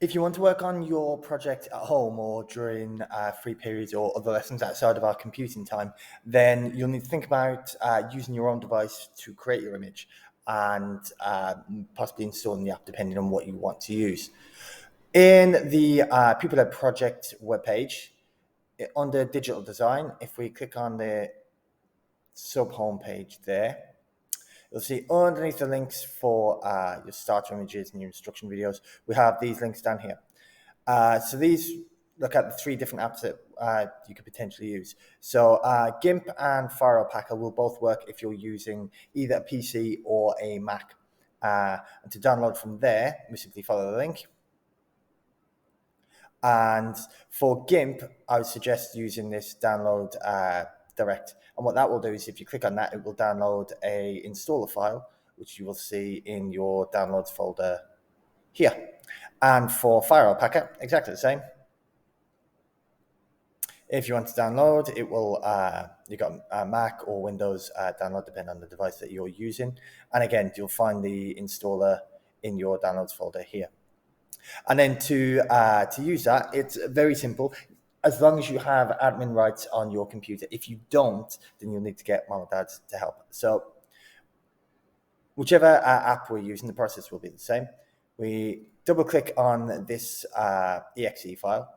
If you want to work on your project at home or during free periods or other lessons outside of our computing time, then you'll need to think about using your own device to create your image and possibly installing the app depending on what you want to use. In the Pupil project webpage, under digital design, if we click on the sub homepage there, you'll see underneath the links for your starter images and your instruction videos, we have these links down here. So these look at the three different apps that you could potentially use. So GIMP and Fire Alpaca will both work if you're using either a PC or a Mac. And to download from there, we simply follow the link. And for GIMP, I would suggest using this download direct. And what that will do is if you click on that, it will download a installer file, which you will see in your downloads folder here. And for Fire Alpaca, exactly the same. If you want to download, it will, you've got a Mac or Windows download, depending on the device that you're using. And again, you'll find the installer in your downloads folder here. And then to use that, it's very simple. As long as you have admin rights on your computer. If you don't, then you'll need to get mom or dad to help. So whichever app we're using, the process will be the same. We double click on this exe file.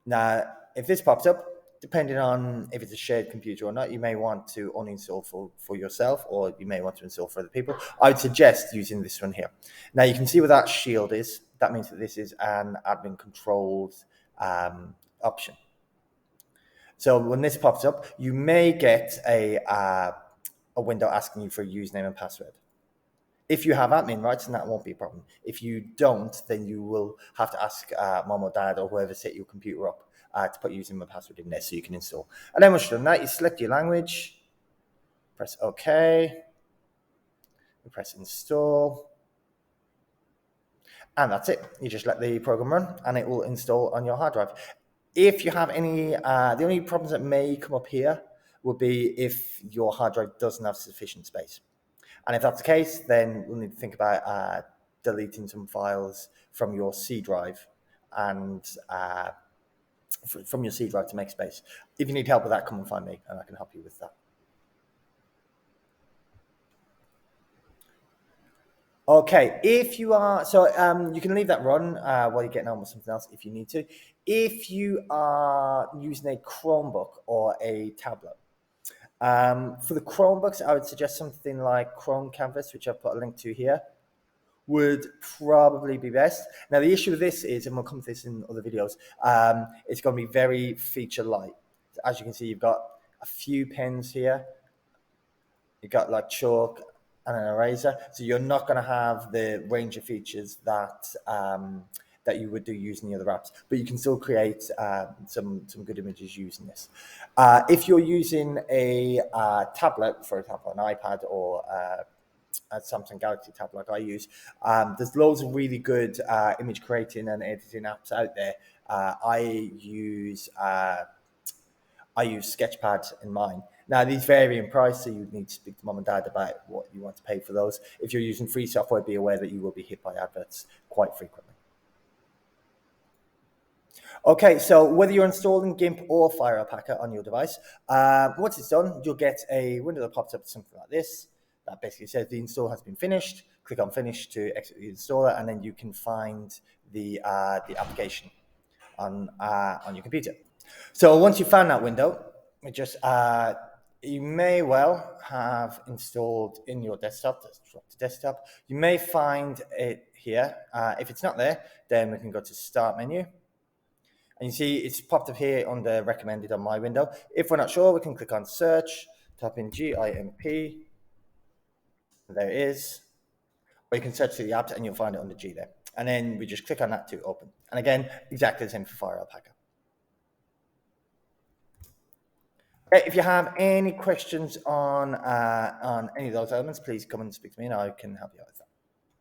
Now, if this pops up, depending on if it's a shared computer or not, you may want to uninstall for yourself, or you may want to install for other people. I would suggest using this one here. Now, you can see where that shield is. That means that this is an admin controlled option. So when this pops up, you may get a window asking you for a username and password. If you have admin rights, then that won't be a problem. If you don't, then you will have to ask mom or dad or whoever set your computer up to put username and password in there so you can install. And then once you've done that, you select your language, press OK, you press install, and that's it. You just let the program run and it will install on your hard drive. If you have any, the only problems that may come up here would be if your hard drive doesn't have sufficient space. And if that's the case, then we'll need to think about deleting some files from your C drive and from your C drive to make space. If you need help with that, come and find me and I can help you with that. Okay, if you are, so you can leave that run while you're getting on with something else if you need to. If you are using a Chromebook or a tablet, for the Chromebooks, I would suggest something like Chrome Canvas, which I've put a link to here, would probably be best. Now, the issue with this is, and we'll come to this in other videos, it's going to be very feature light. As you can see, you've got a few pens here. You've got like chalk and an eraser. So you're not going to have the range of features that that you would do using the other apps, but you can still create some good images using this. If you're using a tablet, for example, an iPad or a Samsung Galaxy tab like I use, there's loads of really good image creating and editing apps out there. I use Sketchpad in mine. Now, these vary in price, so you need to speak to mom and dad about what you want to pay for those. If you're using free software, be aware that you will be hit by adverts quite frequently. Okay, so whether you're installing GIMP or Fire Alpaca on your device, once it's done, you'll get a window that pops up something like this. That basically says the install has been finished. Click on Finish to exit the installer, and then you can find the application on your computer. So once you've found that window, it just you may well have installed in your desktop. Let's drop to desktop. You may find it here. If it's not there, then we can go to Start menu. And you see it's popped up here under recommended on my window. If we're not sure, we can click on search, type in GIMP. There it is. Or you can search through the apps and you'll find it under G there. And then we just click on that to open. And again, exactly the same for Fire Alpaca. Okay, if you have any questions on any of those elements, please come and speak to me and I can help you out with that.